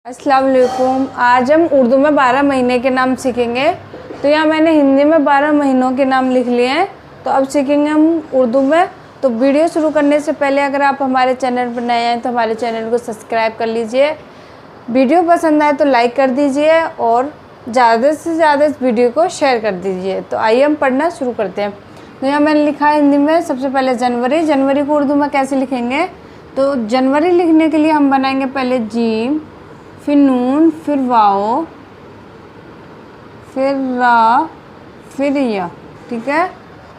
अस्सलाम वालेकुम। आज हम उर्दू में 12 महीने के नाम सीखेंगे। तो यहाँ मैंने हिंदी में 12 महीनों के नाम लिख लिए हैं, तो अब सीखेंगे हम उर्दू में। तो वीडियो शुरू करने से पहले अगर आप हमारे चैनल पर नए हैं तो हमारे चैनल को सब्सक्राइब कर लीजिए। वीडियो पसंद आए तो लाइक कर दीजिए और ज़्यादा से ज़्यादा इस वीडियो को शेयर कर दीजिए। तो आइए हम पढ़ना शुरू करते हैं। तो यहाँ मैंने लिखा है हिंदी में सबसे पहले जनवरी। जनवरी को उर्दू में कैसे लिखेंगे? तो जनवरी लिखने के लिए हम बनाएंगे पहले जीम, फिर नून, फिर वाओ, फिर रा, फिर या। ठीक है,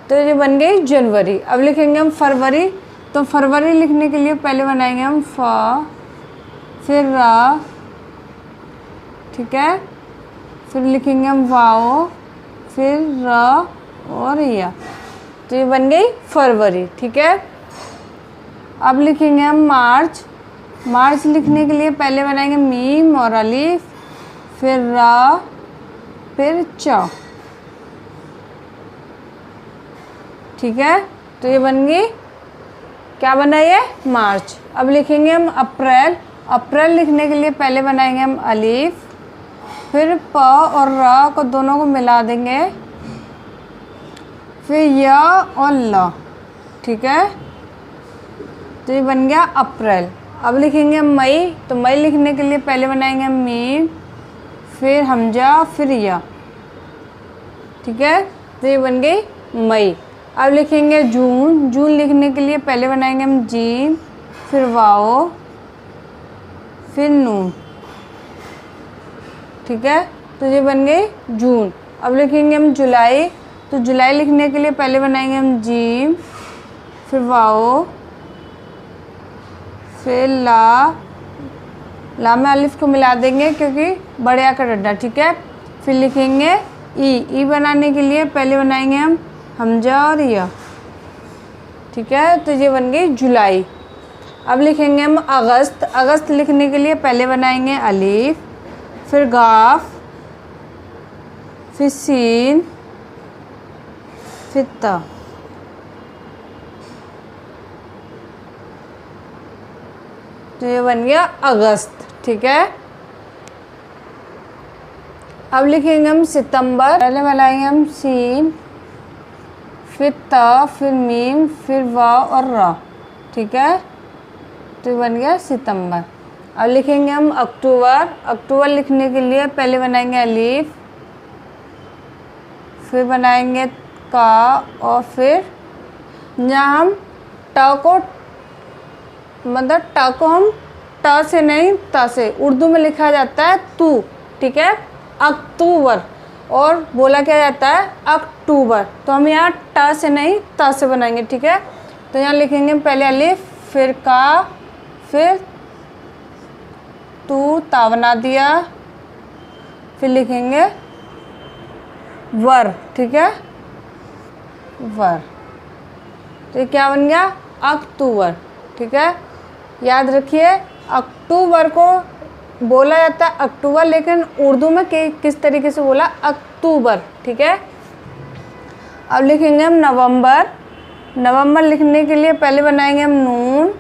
तो ये बन गई जनवरी। अब लिखेंगे हम फरवरी। तो फरवरी लिखने के लिए पहले बनाएंगे हम फा, फिर रा, ठीक है, फिर लिखेंगे हम वाओ, फिर रा और या। तो ये बन गई फरवरी। ठीक है, अब लिखेंगे हम मार्च। मार्च लिखने के लिए पहले बनाएंगे मीम और अलीफ, फिर रा, फिर चा। ठीक है, तो ये बन गई, क्या बना ये? मार्च। अब लिखेंगे हम अप्रैल। अप्रैल लिखने के लिए पहले बनाएंगे हम अलीफ, फिर प और रा को दोनों को मिला देंगे, फिर या और ला। ठीक है, तो ये बन गया अप्रैल। अब लिखेंगे मई। तो मई लिखने के लिए पहले बनाएंगे मीम, फिर हमजा, फिर या। ठीक है, तो ये बन गई मई। अब लिखेंगे जून। जून लिखने के लिए पहले बनाएंगे हम जीम, फिर वाओ, फिर नून। ठीक है, तो ये बन गई जून। अब लिखेंगे हम जुलाई। तो जुलाई लिखने के लिए पहले बनाएंगे हम जीम, फिर वाओ, फिर ला में अलिफ को मिला देंगे क्योंकि बड़े आ का डड्डा। ठीक है, फिर लिखेंगे ई बनाने के लिए पहले बनाएंगे हम हमजा और या। ठीक है, तो ये बन गई जुलाई। अब लिखेंगे हम अगस्त। अगस्त लिखने के लिए पहले बनाएंगे अलीफ, फिर गाफ, फिर सीन, फिर ता। तो ये बन गया अगस्त। ठीक है, अब लिखेंगे हम सितंबर। पहले बनाएंगे हम सीन, फिर ता, फिर मीम, फिर वाव और रा। ठीक है, तो ये बन गया सितंबर। अब लिखेंगे हम अक्टूबर। अक्टूबर लिखने के लिए पहले बनाएंगे अलीफ, फिर बनाएंगे का और फिर यहाँ हम टा को, मतलब टा को हम टा से नहीं ता से, उर्दू में लिखा जाता है तू। ठीक है, अक्टूबर, और बोला क्या जाता है अक्टूबर। तो हम यहाँ टा से नहीं ता से बनाएंगे। ठीक है, तो यहाँ लिखेंगे पहले अलिफ, फिर का, फिर तू, ता बना दिया, फिर लिखेंगे वर। ठीक है, वर। तो ये क्या बन गया? अक्टूबर। ठीक है, याद रखिए अक्टूबर को बोला जाता है अक्टूबर, लेकिन उर्दू में किस तरीके से बोला? अक्टूबर। ठीक है, अब लिखेंगे हम नवंबर। नवंबर लिखने के लिए पहले बनाएंगे हम नून,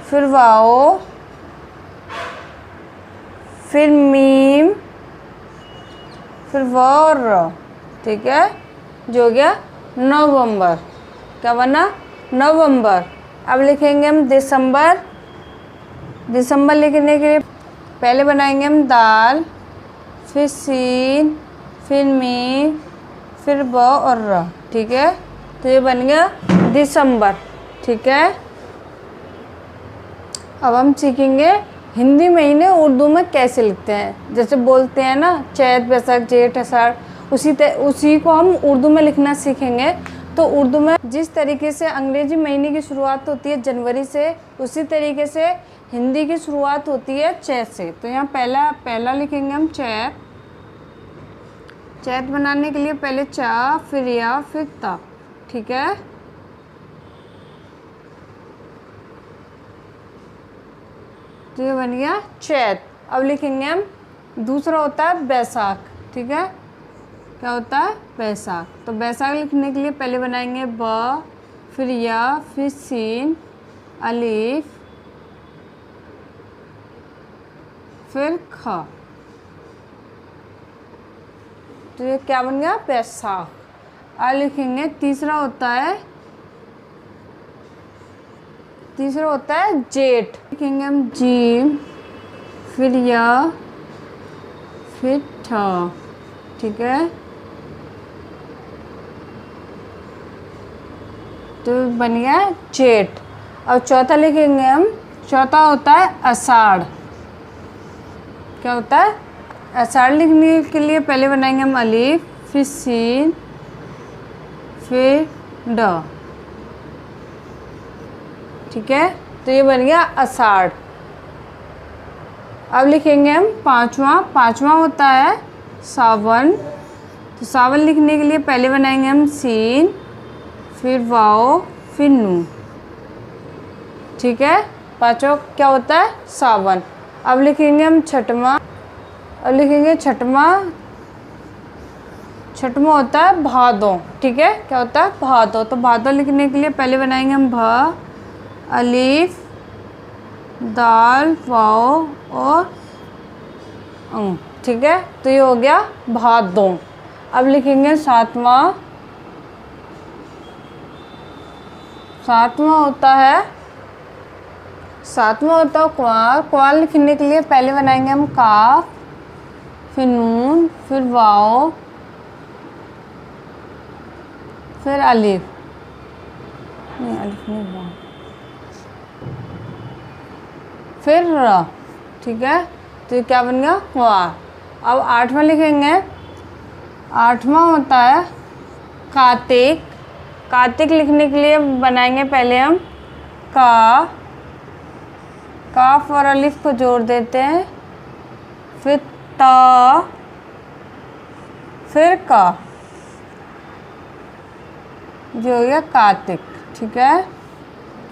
फिर वाओ, फिर मीम, फिर वा और र। ठीक है, जो हो गया नवंबर। क्या बना? नवंबर। अब लिखेंगे हम दिसंबर। दिसंबर लिखने के लिए पहले बनाएंगे हम दाल, फिर सीन, फिर मीम, फिर ब और र। ठीक है, तो ये बन गया दिसंबर। ठीक है, अब हम सीखेंगे हिंदी महीने उर्दू में कैसे लिखते हैं। जैसे बोलते हैं ना चैत, बैसाख, जेठ, आषाढ़, उसी को हम उर्दू में लिखना सीखेंगे। तो उर्दू में जिस तरीके से अंग्रेजी महीने की शुरुआत होती है जनवरी से, उसी तरीके से हिंदी की शुरुआत होती है चैत से। तो यहाँ पहला लिखेंगे हम चैत। चैत बनाने के लिए पहले चा, फिर या, फिर ता। ठीक है, तो ये बन गया चैत। अब लिखेंगे हम दूसरा होता है बैसाख। ठीक है, क्या होता है? बैसाख। तो बैसाख लिखने के लिए पहले बनाएंगे ब, फिर या, फिर सीन, अलीफ, फिर ख। तो ये क्या बन गया? बैसाख। अब लिखेंगे तीसरा होता है जेठ। लिखेंगे हम जीम, फिर या, फिर ठ। ठीक है, तो बन गया जेठ। अब चौथा लिखेंगे हम, चौथा होता है आषाढ़। क्या होता है? आषाढ़ लिखने के लिए पहले बनाएंगे हम अलिफ, फिर सीन, फिर ड। ठीक है, तो ये बन गया आषाढ़। अब लिखेंगे हम पांचवा होता है सावन। तो सावन लिखने के लिए पहले बनाएंगे हम सीन, फिर वाओ, फिर नू। ठीक है, पांचवा क्या होता है? सावन। अब लिखेंगे हम छठवां। अब लिखेंगे छठवां होता है भादों। ठीक है, क्या होता है? भादों। तो भादों लिखने के लिए पहले बनाएंगे हम भ, अलिफ, दाल, वाओ और अंग। ठीक है, तो ये हो गया भादों। अब लिखेंगे सातवां होता है कुआर। कुआर लिखने के लिए पहले बनाएंगे हम काफ, फिर नून, फिर वाओ, फिर अलिफ। नहीं, अलिफ नहीं, वाओ, फिर र। ठीक है, तो ये क्या बन गया? कुआर। अब आठवां लिखेंगे। आठवां होता है कार्तिक। कार्तिक लिखने के लिए बनाएंगे पहले हम काफ और अलिफ को जोड़ देते हैं, फिर ता, फिर का, जो हो गया कार्तिक। ठीक है,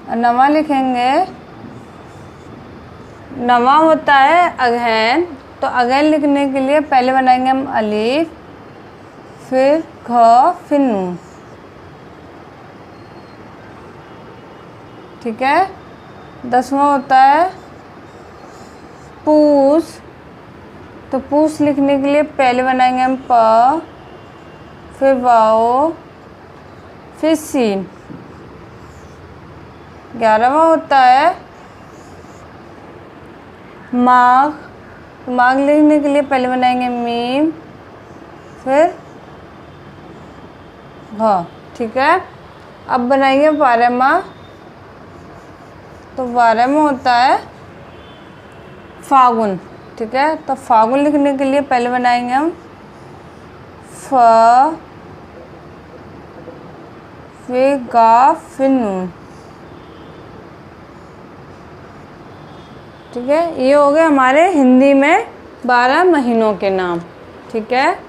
और नवा लिखेंगे। नवा होता है अगहन। तो अगहन लिखने के लिए पहले बनाएंगे हम अलिफ, फिर घ, फिर नून। ठीक है, 10वां होता है पूस। तो पूस लिखने के लिए पहले बनाएंगे हम प, फिर वाओ, फिर सीन। 11वां होता है माघ। माघ लिखने के लिए पहले बनाएंगे मीम, फिर घ। ठीक है, अब बनाएंगे 12वां। तो 12वां होता है फागुन। ठीक है, तो फागुन लिखने के लिए पहले बनाएंगे हम फ, फिर गा, फिर नून। ठीक है, ये हो गए हमारे हिंदी में 12 महीनों के नाम। ठीक है।